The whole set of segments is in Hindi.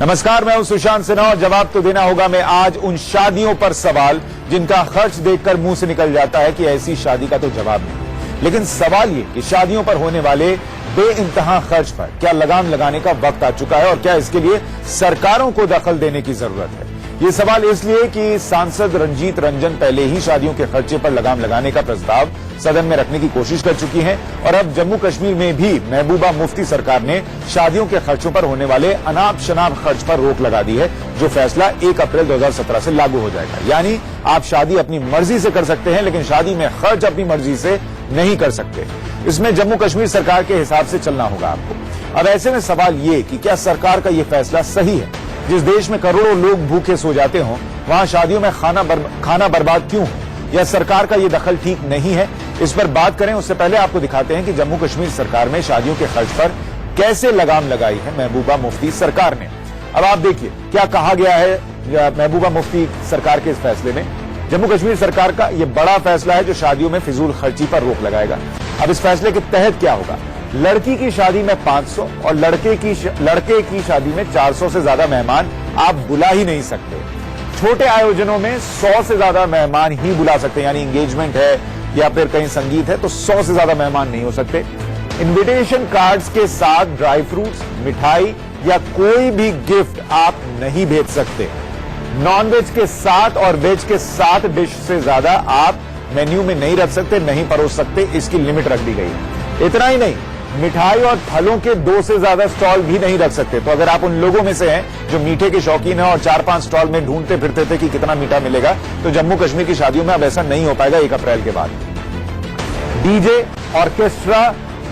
नमस्कार, मैं हूं सुशांत सिन्हा और जवाब तो देना होगा मैं आज उन शादियों पर सवाल जिनका खर्च देखकर मुंह से निकल जाता है कि ऐसी शादी का तो जवाब नहीं। लेकिन सवाल ये कि शादियों पर होने वाले बेइंतहा खर्च पर क्या लगाम लगाने का वक्त आ चुका है और क्या इसके लिए सरकारों को दखल देने की जरूरत है। ये सवाल इसलिए कि सांसद रंजीत रंजन पहले ही शादियों के खर्चे पर लगाम लगाने का प्रस्ताव सदन में रखने की कोशिश कर चुकी हैं और अब जम्मू कश्मीर में भी महबूबा मुफ्ती सरकार ने शादियों के खर्चों पर होने वाले अनाप शनाप खर्च पर रोक लगा दी है, जो फैसला 1 अप्रैल 2017 से लागू हो जाएगा। यानी आप शादी अपनी मर्जी से कर सकते हैं, लेकिन शादी में खर्च अपनी मर्जी से नहीं कर सकते। इसमें जम्मू कश्मीर सरकार के हिसाब से चलना होगा आपको। अब ऐसे में सवाल ये कि क्या सरकार का ये फैसला सही है? जिस देश में करोड़ों लोग भूखे सो जाते हों, वहां शादियों में खाना बर्बाद क्यों हो? या सरकार का ये दखल ठीक नहीं है? इस पर बात करें उससे पहले आपको दिखाते हैं कि जम्मू कश्मीर सरकार में शादियों के खर्च पर कैसे लगाम लगाई है महबूबा मुफ्ती सरकार ने। अब आप देखिए क्या कहा गया है महबूबा मुफ्ती सरकार के इस फैसले में। जम्मू कश्मीर सरकार का यह बड़ा फैसला है जो शादियों में फिजूल खर्ची पर रोक लगाएगा। अब इस फैसले के तहत क्या होगा? लड़की की शादी में 500 और लड़के की शादी में 400 से ज्यादा मेहमान आप बुला ही नहीं सकते। छोटे आयोजनों में 100 से ज्यादा मेहमान ही बुला सकते हैं, यानी एंगेजमेंट है या फिर कहीं संगीत है तो 100 से ज्यादा मेहमान नहीं हो सकते। इनविटेशन कार्ड्स के साथ ड्राई फ्रूट्स, मिठाई या कोई भी गिफ्ट आप नहीं भेज सकते। नॉनवेज के साथ और वेज के साथ डिश से ज्यादा आप मेन्यू में नहीं रख सकते, नहीं परोस सकते, इसकी लिमिट रख दी गई है। इतना ही नहीं, मिठाई और फलों के 2 से ज्यादा स्टॉल भी नहीं रख सकते। तो अगर आप उन लोगों में से हैं जो मीठे के शौकीन हैं और 4-5 स्टॉल में ढूंढते फिरते थे कि कितना मीठा मिलेगा, तो जम्मू कश्मीर की शादियों में अब ऐसा नहीं हो पाएगा 1 अप्रैल के बाद। डीजे, ऑर्केस्ट्रा,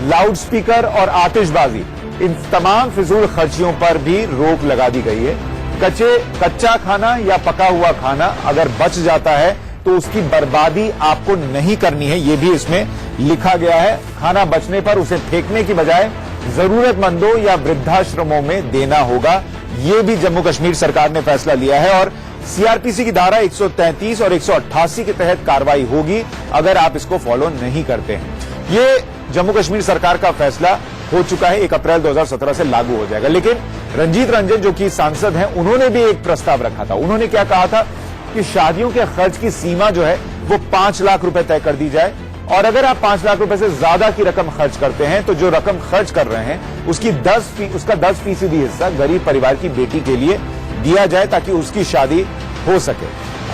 लाउड स्पीकर और आतिशबाजी, इन तमाम फिजूल खर्चियों पर भी रोक लगा दी गई है। कच्चा खाना या पका हुआ खाना अगर बच जाता है तो उसकी बर्बादी आपको नहीं करनी है, यह भी इसमें लिखा गया है। खाना बचने पर उसे फेंकने की बजाय जरूरतमंदों या वृद्धाश्रमों में देना होगा। यह भी जम्मू कश्मीर सरकार ने फैसला लिया है और सीआरपीसी की धारा 133 और 188 के तहत कार्रवाई होगी अगर आप इसको फॉलो नहीं करते हैं। ये जम्मू कश्मीर सरकार का फैसला हो चुका है, 1 अप्रैल 2017 से लागू हो जाएगा। लेकिन रंजीत रंजन जो कि सांसद हैं, उन्होंने भी एक प्रस्ताव रखा था। उन्होंने क्या कहा था कि शादियों के खर्च की सीमा जो है वो 5 लाख रुपए तय कर दी जाए और अगर आप 5 लाख रुपए से ज्यादा की रकम खर्च करते हैं तो जो रकम खर्च कर रहे हैं उसका 10% हिस्सा गरीब परिवार की बेटी के लिए दिया जाए ताकि उसकी शादी हो सके।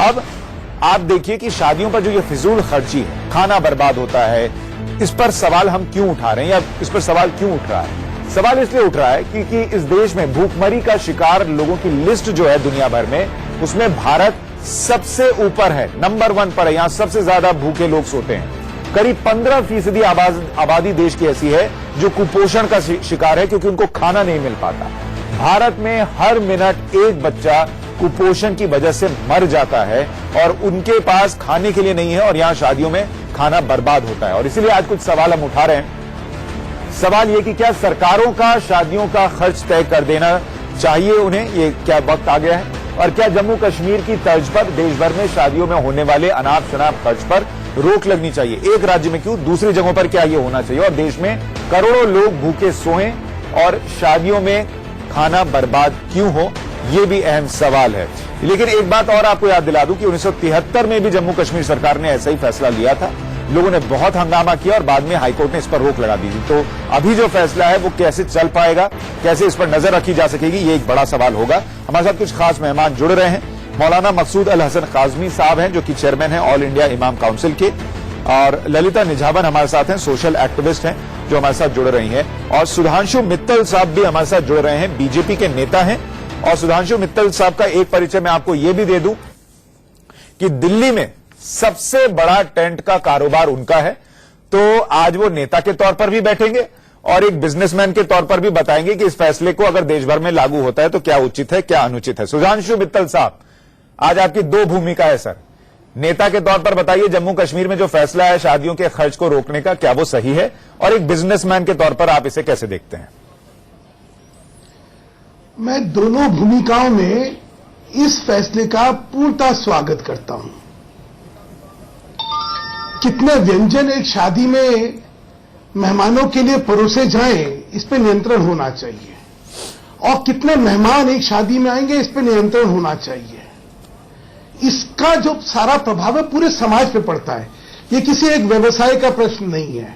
अब आप देखिए कि शादियों पर जो ये फिजूल खर्ची है, खाना बर्बाद होता है, इस पर सवाल हम क्यों उठा रहे हैं या इस पर सवाल क्यों उठ रहा है? सवाल इसलिए उठ रहा है क्योंकि इस देश में भूखमरी का शिकार लोगों की लिस्ट जो है दुनिया भर में, उसमें भारत सबसे ऊपर है, नंबर 1 पर है। यहां सबसे ज्यादा भूखे लोग सोते हैं। करीब 15% आबादी देश की ऐसी है जो कुपोषण का शिकार है क्योंकि उनको खाना नहीं मिल पाता। भारत में हर मिनट एक बच्चा कुपोषण की वजह से मर जाता है और उनके पास खाने के लिए नहीं है और यहां शादियों में खाना बर्बाद होता है। और इसीलिए आज कुछ सवाल हम उठा रहे हैं। सवाल यह कि क्या सरकारों का शादियों का खर्च तय कर देना चाहिए उन्हें, ये क्या वक्त आ गया है? और क्या जम्मू कश्मीर की तर्ज पर देश भर में शादियों में होने वाले अनाप शनाप खर्च पर रोक लगनी चाहिए? एक राज्य में क्यों, दूसरी जगहों पर क्या ये होना चाहिए? और देश में करोड़ों लोग भूखे सोएं और शादियों में खाना बर्बाद क्यों हो, ये भी अहम सवाल है। लेकिन एक बात और आपको याद दिला दूं कि 1973 में भी जम्मू कश्मीर सरकार ने ऐसा ही फैसला लिया था। लोगों ने बहुत हंगामा किया और बाद में हाईकोर्ट ने इस पर रोक लगा दी थी। तो अभी जो फैसला है वो कैसे चल पाएगा, कैसे इस पर नजर रखी जा सकेगी, ये एक बड़ा सवाल होगा। हमारे साथ कुछ खास मेहमान जुड़ रहे हैं। मौलाना मकसूद अल हसन काजमी साहब हैं जो कि चेयरमैन हैं ऑल इंडिया इमाम काउंसिल के, और ललिता निझावन हमारे साथ हैं, सोशल एक्टिविस्ट हैं जो हमारे साथ जुड़ रही हैं, और सुधांशु मित्तल साहब भी हमारे साथ जुड़ रहे हैं, बीजेपी के नेता हैं। और सुधांशु मित्तल साहब का एक परिचय मैं आपको यह भी दे दूं कि दिल्ली में सबसे बड़ा टेंट का कारोबार उनका है। तो आज वो नेता के तौर पर भी बैठेंगे और एक बिजनेसमैन के तौर पर भी बताएंगे कि इस फैसले को अगर देश भर में लागू होता है तो क्या उचित है, क्या अनुचित है। सुधांशु मित्तल साहब, आज आपकी 2 भूमिका है सर। नेता के तौर पर बताइए जम्मू कश्मीर में जो फैसला है शादियों के खर्च को रोकने का, क्या वो सही है? और एक बिजनेसमैन के तौर पर आप इसे कैसे देखते हैं? मैं दोनों भूमिकाओं में इस फैसले का पूर्णतः स्वागत करता हूं। कितने व्यंजन एक शादी में मेहमानों के लिए परोसे जाएं, इस पर नियंत्रण होना चाहिए। और कितने मेहमान एक शादी में आएंगे, इस पर नियंत्रण होना चाहिए। इसका जो सारा प्रभाव है पूरे समाज पे पड़ता है। ये किसी एक व्यवसाय का प्रश्न नहीं है।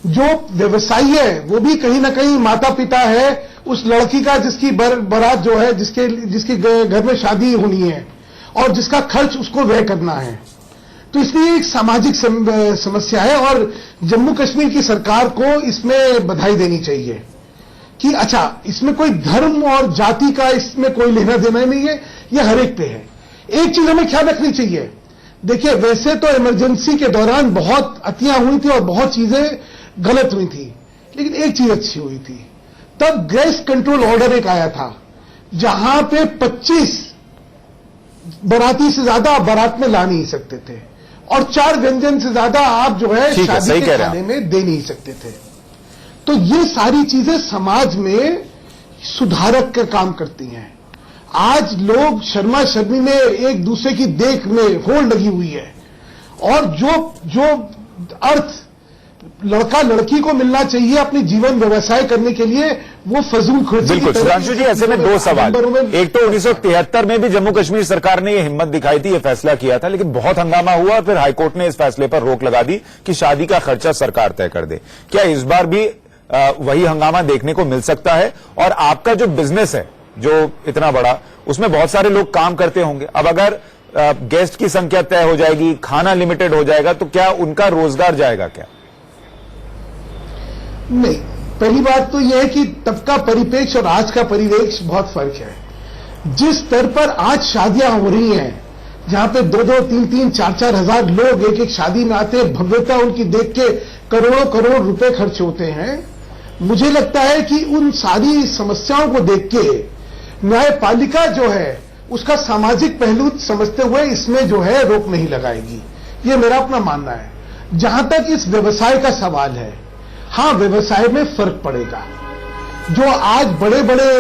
जो व्यवसायी है वो भी कहीं ना कहीं माता पिता है उस लड़की का जिसकी बारात जो है, जिसके घर में शादी होनी है और जिसका खर्च उसको व्यय करना है। तो इसलिए एक सामाजिक समस्या है और जम्मू कश्मीर की सरकार को इसमें बधाई देनी चाहिए कि अच्छा, इसमें कोई धर्म और जाति का इसमें कोई लेना देना नहीं है, ये हर एक पे है। एक चीज हमें ख्याल रखनी चाहिए, देखिए वैसे तो इमरजेंसी के दौरान बहुत अतियां हुई थी और बहुत चीजें गलत हुई थी, लेकिन एक चीज अच्छी हुई थी, तब गैस कंट्रोल ऑर्डर एक आया था जहां पे 25 बाराती से ज्यादा आप बारात में ला नहीं सकते थे और 4 व्यंजन से ज्यादा आप जो है शादी के खाने में दे नहीं सकते थे। तो ये सारी चीजें समाज में सुधारक का काम करती हैं। आज लोग शर्मा शर्मी में एक दूसरे की देख में होड़ लगी हुई है और जो अर्थ लड़का लड़की को मिलना चाहिए अपनी जीवन व्यवसाय करने के लिए, वो फजूल खर्ची। बिल्कुल सुधांशु जी, ऐसे में 2 सवाल। एक तो 1973 में भी जम्मू कश्मीर सरकार ने यह हिम्मत दिखाई थी, यह फैसला किया था, लेकिन बहुत हंगामा हुआ और फिर हाईकोर्ट ने इस फैसले पर रोक लगा दी कि शादी का खर्चा सरकार तय कर दे। क्या इस बार भी वही हंगामा देखने को मिल सकता है? और आपका जो बिजनेस है जो इतना बड़ा, उसमें बहुत सारे लोग काम करते होंगे, अब अगर गेस्ट की संख्या तय हो जाएगी, खाना लिमिटेड हो जाएगा, तो क्या उनका रोजगार जाएगा क्या? नहीं, पहली बात तो यह है कि तब का परिप्रेक्ष्य और आज का परिप्रेक्ष्य बहुत फर्क है। जिस स्तर पर आज शादियां हो रही हैं, जहां पे 2-2, 3-3, 4-4 हजार लोग एक एक शादी में आते हैं, भव्यता उनकी देख के करोड़ों करोड़ रुपए खर्च होते हैं, मुझे लगता है कि उन सारी समस्याओं को देख के न्यायपालिका जो है उसका सामाजिक पहलू समझते हुए इसमें जो है रोक नहीं लगाएगी, ये मेरा अपना मानना है। जहां तक इस व्यवसाय का सवाल है, हां, व्यवसाय में फर्क पड़ेगा। जो आज बड़े बड़े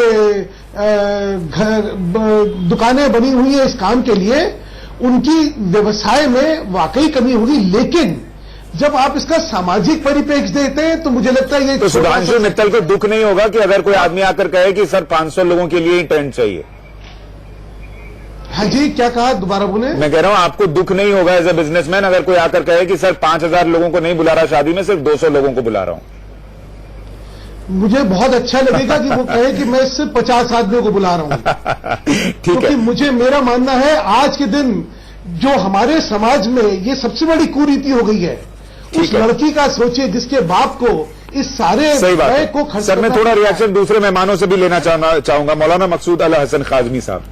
दुकानें बनी हुई है इस काम के लिए, उनकी व्यवसाय में वाकई कमी होगी, लेकिन जब आप इसका सामाजिक परिप्रेक्ष्य देते हैं तो मुझे लगता है ये तो सुधांशु मित्तल को दुख नहीं होगा कि अगर कोई आदमी आकर कहे कि सर 500 लोगों के लिए ही टेंट चाहिए? हाँ जी, क्या कहा, दोबारा बोले। मैं कह रहा हूं आपको दुख नहीं होगा एज ए बिजनेसमैन अगर कोई आकर कहे कि सर 5000 लोगों को नहीं बुला रहा शादी में, सिर्फ 200 लोगों को बुला रहा हूं? मुझे बहुत अच्छा लगेगा कि वो कहे कि मैं सिर्फ 50 आदमियों को बुला रहा हूं। क्योंकि मुझे, मेरा मानना है आज के दिन जो हमारे समाज में ये सबसे बड़ी कुरीति हो गई है, उस लड़की का सोचिए जिसके बाप को इस सारे व्यय को खर्च। सर मैं थोड़ा रिएक्शन दूसरे मेहमानों से भी लेना चाहूंगा। मौलाना मकसूद अल हसन खाजमी साहब,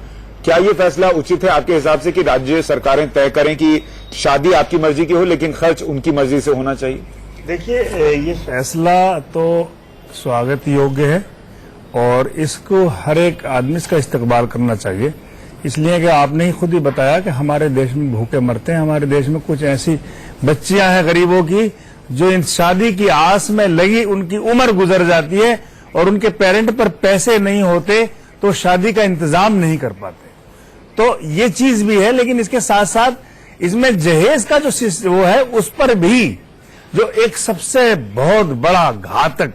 क्या ये फैसला उचित है आपके हिसाब से कि राज्य सरकारें तय करें कि शादी आपकी मर्जी की हो लेकिन खर्च उनकी मर्जी से होना चाहिए? देखिए, ये फैसला तो स्वागत योग्य है और इसको हर एक आदमी इसका इस्तकबाल करना चाहिए, इसलिए कि आपने ही खुद ही बताया कि हमारे देश में भूखे मरते हैं। हमारे देश में कुछ ऐसी बच्चियां हैं गरीबों की जो इन शादी की आस में लगी उनकी उम्र गुजर जाती है और उनके पेरेंट पर पैसे नहीं होते तो शादी का इंतजाम नहीं कर पाते। तो ये चीज भी है, लेकिन इसके साथ साथ इसमें जहेज का जो वो है उस पर भी जो एक सबसे बहुत बड़ा घातक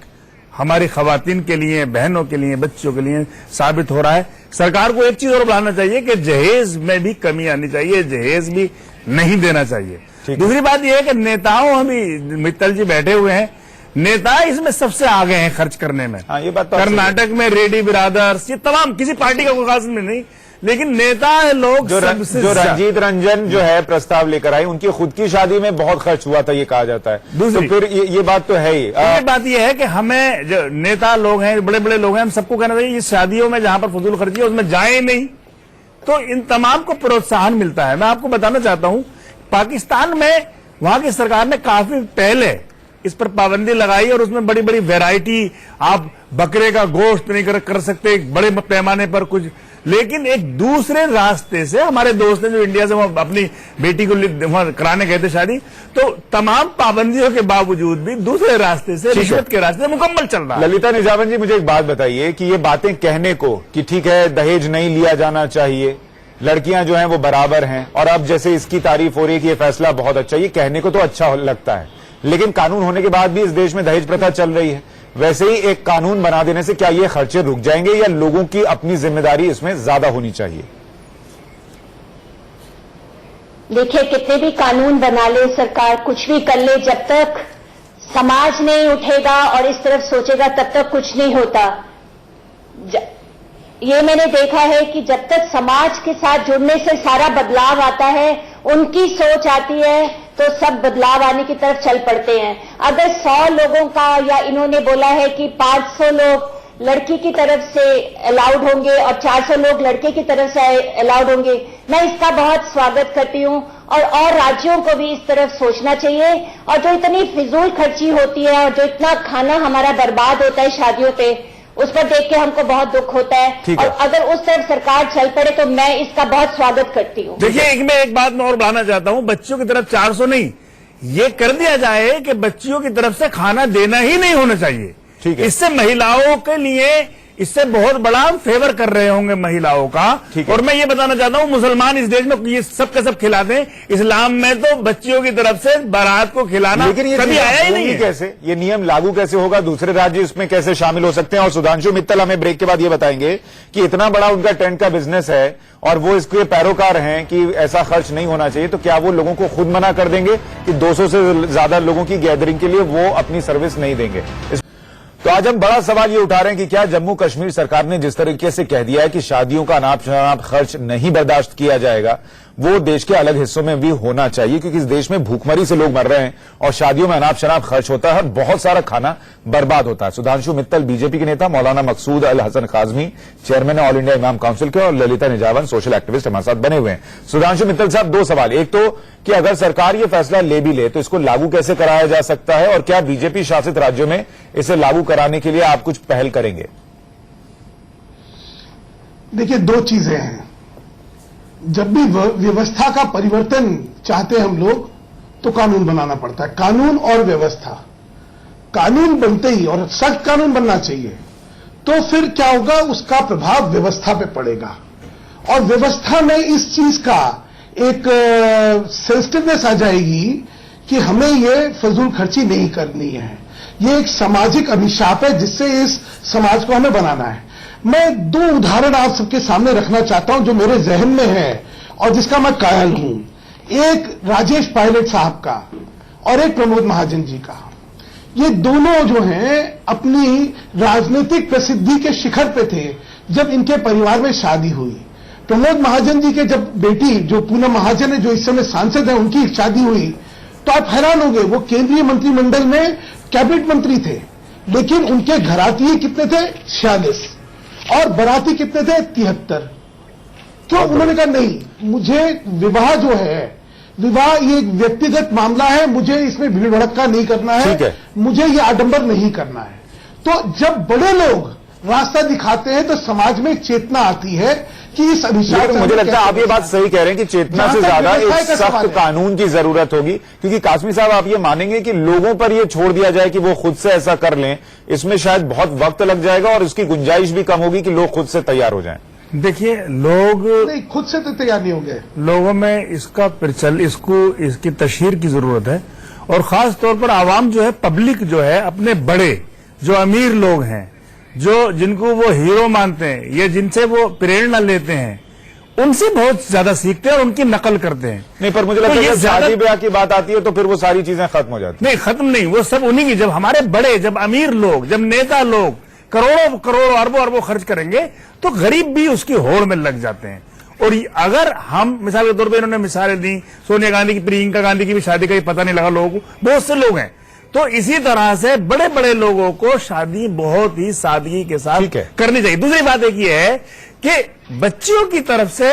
हमारी खवातीन के लिए, बहनों के लिए, बच्चों के लिए साबित हो रहा है। सरकार को एक चीज और बढ़ाना चाहिए कि जहेज में भी कमी आनी चाहिए, जहेज भी नहीं देना चाहिए। दूसरी बात यह है कि नेताओं, अभी मित्तल जी बैठे हुए हैं, नेता इसमें सबसे आगे हैं खर्च करने में। हाँ, ये बात तो कर्नाटक में रेड्डी बिरादर्स, ये तमाम, किसी पार्टी का कोई खास में नहीं, लेकिन नेता लोग जो रंजीत रंजन जो है प्रस्ताव लेकर आई, उनकी खुद की शादी में बहुत खर्च हुआ था ये कहा जाता है। तो फिर ये बात तो है ही। ये बात ये है कि हमें जो नेता लोग हैं, बड़े बड़े लोग हैं, हम सबको कहना चाहिए इस शादियों में जहां पर फजूल खर्ची है उसमें जाए नहीं, तो इन तमाम को प्रोत्साहन मिलता है। मैं आपको बताना चाहता हूं, पाकिस्तान में वहां की सरकार ने काफी पहले इस पर पाबंदी लगाई और उसमें बड़ी बड़ी वैरायटी, आप बकरे का गोश्त नहीं कर सकते बड़े पैमाने पर कुछ, लेकिन एक दूसरे रास्ते से हमारे दोस्त ने जो इंडिया से अपनी बेटी को कराने गए थे शादी, तो तमाम पाबंदियों के बावजूद भी दूसरे रास्ते से, रिश्वत के रास्ते से मुकम्मल चल रहा है। ललिता निजामन जी, मुझे एक बात बताइए कि ये बातें कहने को कि ठीक है दहेज नहीं लिया जाना चाहिए, लड़कियां जो हैं वो बराबर हैं, और अब जैसे इसकी तारीफ हो रही है कि ये फैसला बहुत अच्छा, ये कहने को तो अच्छा लगता है, लेकिन कानून होने के बाद भी इस देश में दहेज प्रथा चल रही है। वैसे ही एक कानून बना देने से क्या ये खर्चे रुक जाएंगे या लोगों की अपनी जिम्मेदारी इसमें ज्यादा होनी चाहिए? देखिए, कितने भी कानून बना ले सरकार, कुछ भी कर ले, जब तक समाज नहीं उठेगा और इस तरफ सोचेगा तब तक कुछ नहीं होता। ये मैंने देखा है कि जब तक समाज के साथ जुड़ने से सारा बदलाव आता है, उनकी सोच आती है, तो सब बदलाव आने की तरफ चल पड़ते हैं। अगर 100 लोगों का, या इन्होंने बोला है कि 500 लोग लड़की की तरफ से अलाउड होंगे और 400 लोग लड़के की तरफ से अलाउड होंगे, मैं इसका बहुत स्वागत करती हूं। और राज्यों को भी इस तरफ सोचना चाहिए। और जो इतनी फिजूल खर्ची होती है और जो इतना खाना हमारा बर्बाद होता है शादियों पे, उस पर देख के हमको बहुत दुख होता है। और अगर उस तरफ सरकार चल पड़े तो मैं इसका बहुत स्वागत करती हूँ। देखिए, मैं एक बात मैं और बढ़ाना चाहता हूँ, बच्चियों की तरफ 400 नहीं, ये कर दिया जाए कि बच्चियों की तरफ से खाना देना ही नहीं होना चाहिए। ठीक है। इससे महिलाओं के लिए इससे बहुत बड़ा फेवर कर रहे होंगे महिलाओं का। और मैं ये बताना चाहता हूँ, मुसलमान इस देश में ये सब के सब खिलाते हैं, इस्लाम में तो बच्चियों की तरफ से बारात को खिलाना कभी आया ही नहीं है। कैसे ये नियम लागू कैसे होगा? दूसरे राज्य इसमें कैसे शामिल हो सकते हैं? और सुधांशु मित्तल हमें ब्रेक के बाद ये बताएंगे कि इतना बड़ा उनका टेंट का बिजनेस है और वो इसके पैरोकार हैं कि ऐसा खर्च नहीं होना चाहिए, तो क्या वो लोगों को खुद मना कर देंगे कि 200 से ज्यादा लोगों की गैदरिंग के लिए वो अपनी सर्विस नहीं देंगे? तो आज हम बड़ा सवाल ये उठा रहे हैं कि क्या जम्मू कश्मीर सरकार ने जिस तरीके से कह दिया है कि शादियों का अनाप शनाप खर्च नहीं बर्दाश्त किया जाएगा, वो देश के अलग हिस्सों में भी होना चाहिए, क्योंकि इस देश में भूखमरी से लोग मर रहे हैं और शादियों में अनाप शनाप खर्च होता है और बहुत सारा खाना बर्बाद होता है। सुधांशु मित्तल बीजेपी के नेता, Maulana Maqsood Al Hasan Kazmi chairman all India Imam council के, और ललिता निजावन सोशल एक्टिविस्ट हमारे साथ बने हुए हैं। सुधांशु मित्तल साहब, 2 सवाल। एक तो कि अगर सरकार ये फैसला ले भी ले तो इसको लागू कैसे कराया जा सकता है, और क्या बीजेपी शासित राज्यों में इसे लागू कराने के लिए आप कुछ पहल करेंगे? देखिए, 2 चीजें हैं। जब भी व्यवस्था का परिवर्तन चाहते हैं हम लोग, तो कानून बनाना पड़ता है। कानून और व्यवस्था, कानून बनते ही, और सख्त कानून बनना चाहिए, तो फिर क्या होगा, उसका प्रभाव व्यवस्था पे पड़ेगा। और व्यवस्था में इस चीज का एक सेंसिटिवनेस आ जाएगी कि हमें ये फजूल खर्ची नहीं करनी है। ये एक सामाजिक अभिशाप है जिससे इस समाज को हमें बनाना है। मैं 2 उदाहरण आप सबके सामने रखना चाहता हूं जो मेरे जहन में है और जिसका मैं कायल हूं। एक राजेश पायलट साहब का और एक प्रमोद महाजन जी का। ये दोनों जो हैं अपनी राजनीतिक प्रसिद्धि के शिखर पे थे जब इनके परिवार में शादी हुई। प्रमोद महाजन जी के जब बेटी जो पूनम महाजन है, जो इस समय सांसद है, उनकी शादी हुई तो आप हैरान होंगे, वो केंद्रीय मंत्रिमंडल में कैबिनेट मंत्री थे, लेकिन उनके घराती कितने थे? 46, और बराती कितने थे? 73। क्यों? उन्होंने कहा नहीं, मुझे विवाह जो है, विवाह ये एक व्यक्तिगत मामला है, मुझे इसमें भीड़ भड़क्का नहीं करना है, मुझे ये आडंबर नहीं करना है। तो जब बड़े लोग रास्ता दिखाते हैं तो समाज में चेतना आती है कि इस अभिशाप से मुझे लगता है आप ये बात सही कह रहे हैं कि चेतना से ज्यादा एक सख्त कानून की जरूरत होगी, क्योंकि कासमी साहब आप ये मानेंगे कि लोगों पर ये छोड़ दिया जाए कि वो खुद से ऐसा कर लें, इसमें शायद बहुत वक्त लग जाएगा और उसकी गुंजाइश भी कम होगी कि लोग खुद से तैयार हो जाएं। देखिए, लोग नहीं, खुद से तो तैयार नहीं होंगे। लोगों में इसका इसकी तशहीर की जरूरत है, और खास तौर पर आवाम जो है, पब्लिक जो है, अपने बड़े जो अमीर लोग हैं, जो जिनको वो हीरो मानते हैं या जिनसे वो प्रेरणा लेते हैं, उनसे बहुत ज्यादा सीखते हैं और उनकी नकल करते हैं। नहीं, पर मुझे लगता है जब शादी ब्याह की बात आती है तो फिर वो सारी चीजें खत्म हो जाती हैं। नहीं, खत्म नहीं, वो सब उन्हीं की। जब हमारे बड़े, जब अमीर लोग, जब नेता लोग करोड़ों करोड़ों अरबों अरबों खर्च करेंगे तो गरीब भी उसकी होड़ में लग जाते हैं। और अगर हम, मिसाल के तौर पर इन्होंने मिसालें दी, सोनिया गांधी की, प्रियंका गांधी की भी शादी का ही पता नहीं लगा लोगों को, बहुत से लोग हैं। तो इसी तरह से बड़े बड़े लोगों को शादी बहुत ही सादगी के साथ करनी चाहिए। दूसरी बात एक ये है कि बच्चियों की तरफ से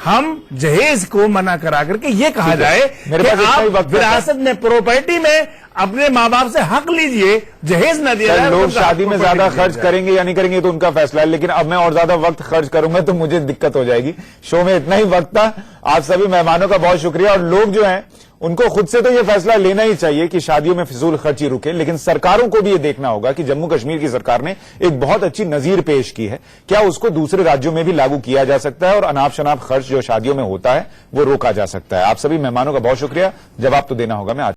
हम जहेज को मना करा करके ये कहा जाए कि आप विरासत में, प्रॉपर्टी में अपने माँ बाप से हक लीजिए, जहेज न दिया जाए। लोग शादी में ज्यादा खर्च करेंगे या नहीं करेंगे तो उनका फैसला है, लेकिन अब मैं और ज्यादा वक्त खर्च करूंगा तो मुझे दिक्कत हो जाएगी। शो में इतना ही वक्त था। आप सभी मेहमानों का बहुत शुक्रिया। और लोग जो हैं उनको खुद से तो ये फैसला लेना ही चाहिए कि शादियों में फिजूल खर्ची रुके, लेकिन सरकारों को भी ये देखना होगा कि जम्मू कश्मीर की सरकार ने एक बहुत अच्छी नजीर पेश की है, क्या उसको दूसरे राज्यों में भी लागू किया जा सकता है और अनाप शनाप खर्च जो शादियों में होता है वो रोका जा सकता है। आप सभी मेहमानों का बहुत शुक्रिया। जवाब तो देना होगा मैं आज